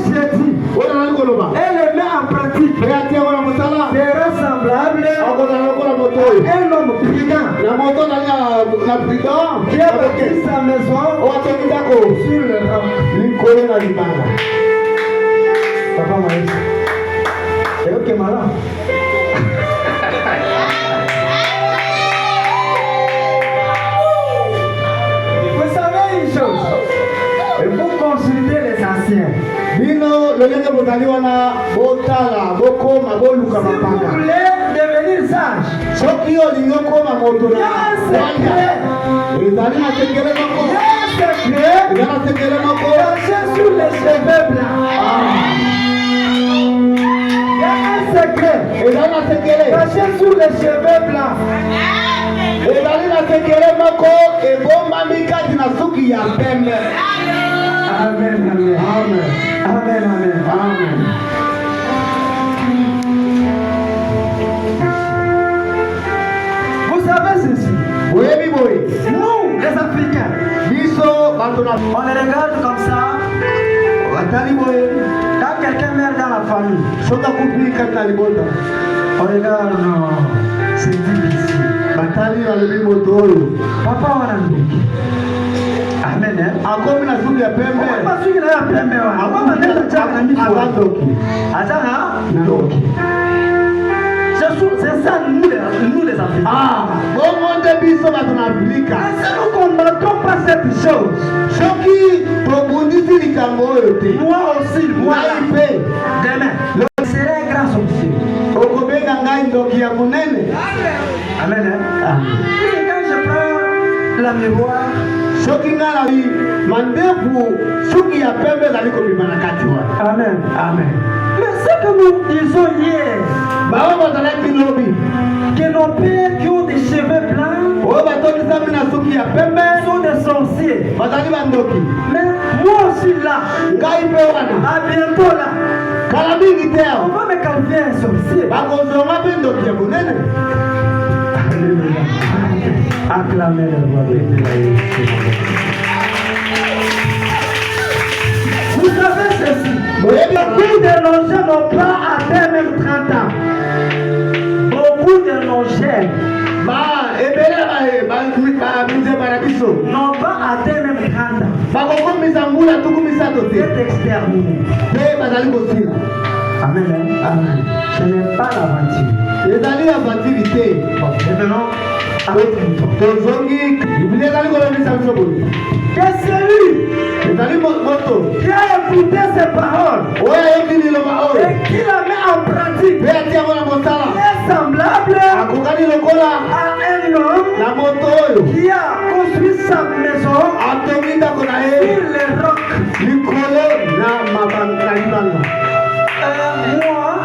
j'ai dit et le met en pratique sera semblable à un homme prudent qui a bâti sa maison sur le roc. Papa Maïs, c'est ok malin. Vous savez une chose, il faut consulter les anciens. Si vous voulez devenir sage, il y a un secret caché sous les cheveux blancs. Il y a un secret caché sous les cheveux blancs. Amen, amen, amen, amen, amen, amen. Vous savez ceci? Nous, les Africains, on les regarde comme ça. Quand quelqu'un meurt dans la famille, on regarde, non, c'est difficile. Papa, on a dit. Amen. C'est ça, nous les Africains. Si nous ne combattons pas cette chose, moi aussi, moi demain, je serai un grand sorcier. Amen. Quand je prends la mémoire, amen, amen. Mais c'est que nous disons hier que nos pères qui ont des cheveux blancs sont des sorciers. Mais moi aussi là, à bientôt là, on va me qualifier un sorcier. Acclamez le roi de Israël. Vous savez ceci, beaucoup de nos jeunes n'ont pas atteint même 30 ans. Beaucoup de nos jeunes n'ont pas atteint même 30 ans. C'est exterminé. Amen. Amen. Ce n'est pas l'aventure. Et maintenant, que celui qui a écouté ces paroles et qui la met en pratique est semblable à un homme qui a construit sa maison sur les rocs. Moi,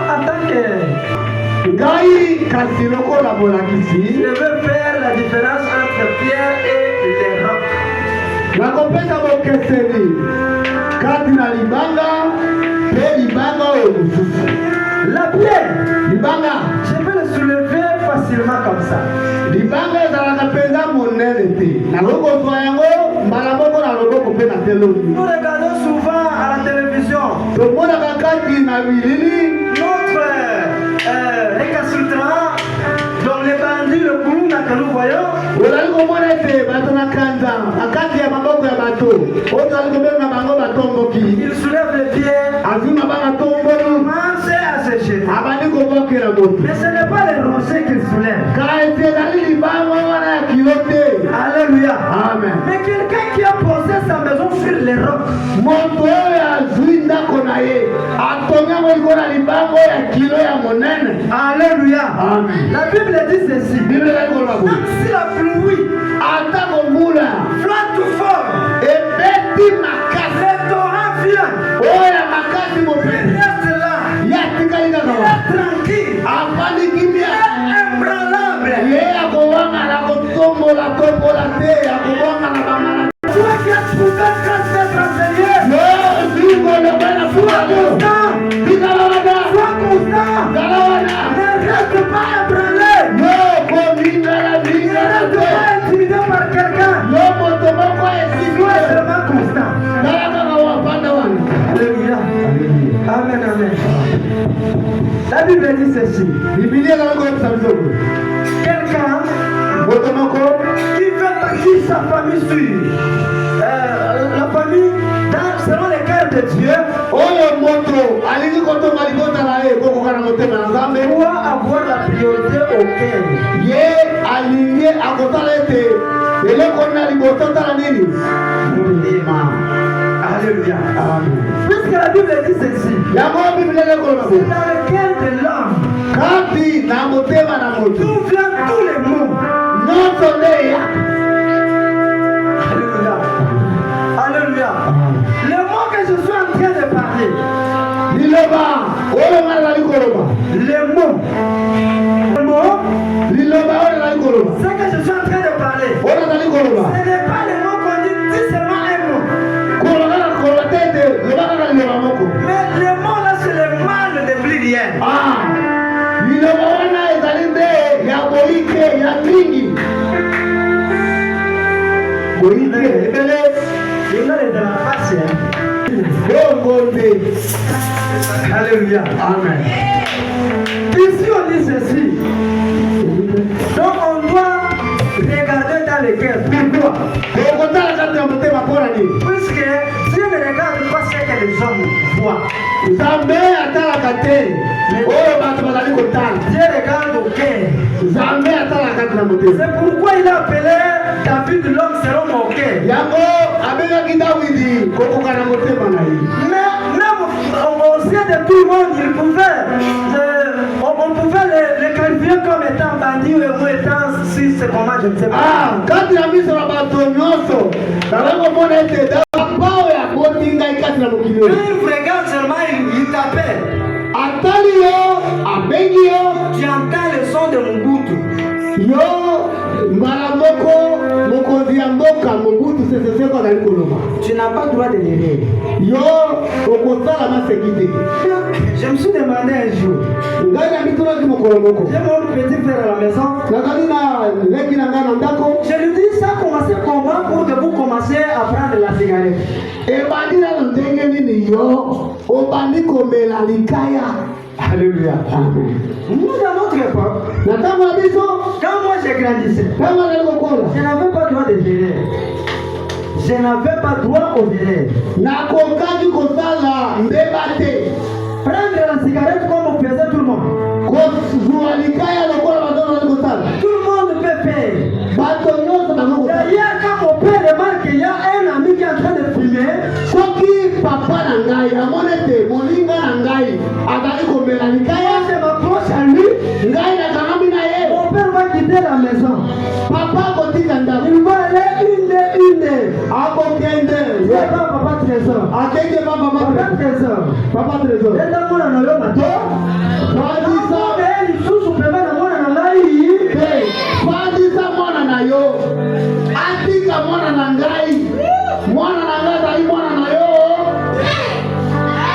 en tant que je veux faire la différence entre pierre et les rocs. La pierre, je peux le soulever facilement comme ça. Nous regardons souvent à la télévision notre récalcitrant dans les bandits, le boulot que nous voyons. Il soulève les pieds, commence à se jeter. Mais ce n'est pas les rochers qu'il soulève. Alléluia. Amen. Mais quelqu'un qui a posé sa maison sur les rocs, alléluia. Amen. La Bible dit ceci. Même si la pluie flotte fort, le torrent vient, reste là, il est tranquille, ébranlable. Toi qui as trouvé grâce d'être enseigné, sois constant, ne reste pas ébranlé, ne reste pas intimidé par quelqu'un, sois vraiment constant. amen. La Bible dit ceci. Quelqu'un qui fait partie de sa famille suit la famille selon les cœurs de Dieu doit avoir la priorité au cœur. Alléluia. Puisque la Bible dit ceci, c'est dans le cœur de l'homme d'où viennent tous les mots. Alléluia. Alléluia. Le mot que je suis en train de parler, le mot, ce que je suis en train de parler, ce n'est pas le mot qu'on dit seulement un mot. Mais le mot là, c'est le mal de pluriel. Alléluia. Amen. Ici on dit ceci. Donc on doit regarder dans le cœur. Pourquoi? Puisque Dieu ne regarde pas ce que les hommes voient. Dieu regarde au cœur. C'est pourquoi il a appelé David l'homme selon mon cœur. Mais même au sein de tout le monde, on pouvait les qualifier comme étant bandits ou étant si c'est comment je ne sais pas. Quand il vous regarde seulement, il t'appelle. Tu entends le son de Mobutu. Tu n'as pas le droit de l'aider. Je me suis demandé un jour. J'ai mon petit frère à la maison. Je lui dis ça commence comment pour que vous commencez à prendre la cigarette. Alléluia. Nous dans notre époque, quand moi j'ai grandissé, je n'avais pas droit de gérer. Je n'avais pas droit au gérer. Prendre la cigarette comme on faisait tout le monde. Tout le monde peut faire. D'ailleurs, quand mon père remarque qu'il y a un ami qui est en train de fumer, je m'approche à lui. Mon père va quitter la maison. Il va aller une. C'est pas papa trésor. Papa trésor. Et dans mon anneau,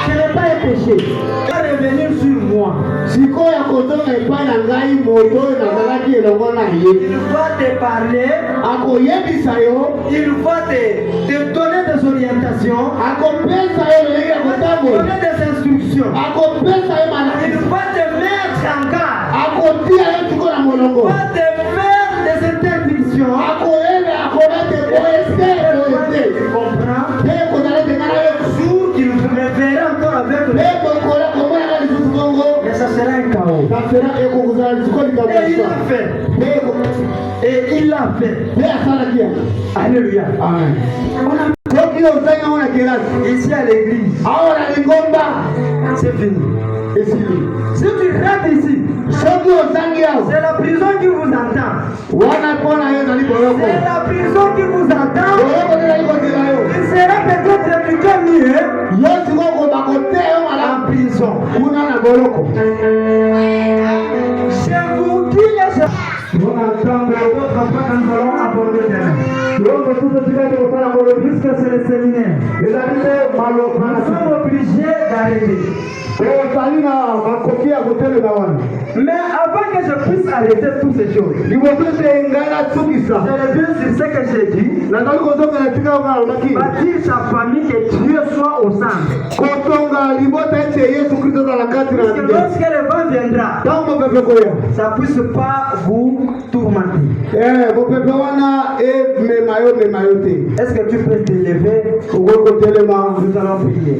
ce n'est pas un péché. Il va revenir sur moi. Il va te parler. Il va te donner des orientations. Il va te donner des instructions. Il va te mettre en garde. Il va te faire des interdictions. Tu comprends? Jour qu'il me verra encore avec lui. Mais ça sera un chaos. Et il l'a fait. Alléluia. Amen. Ici à l'église. C'est fini. Si tu restes ici, c'est la prison qui vous attend. C'est la prison qui vous attend. Il sera peut-être éduqué mieux en prison. Je vous dis les gens. On attend d'autres après quand nous allons aborder demain. puisque c'est le séminaire, nous sommes obligés d'arrêter. Mais avant que je puisse arrêter toutes ces choses, je reviens sur ce que j'ai dit. Bâtir sa famille, que Dieu soit au centre. Parce que lorsque le vent viendra, ça ne puisse pas vous tourmenter. Est-ce que tu peux te lever? Nous allons prier.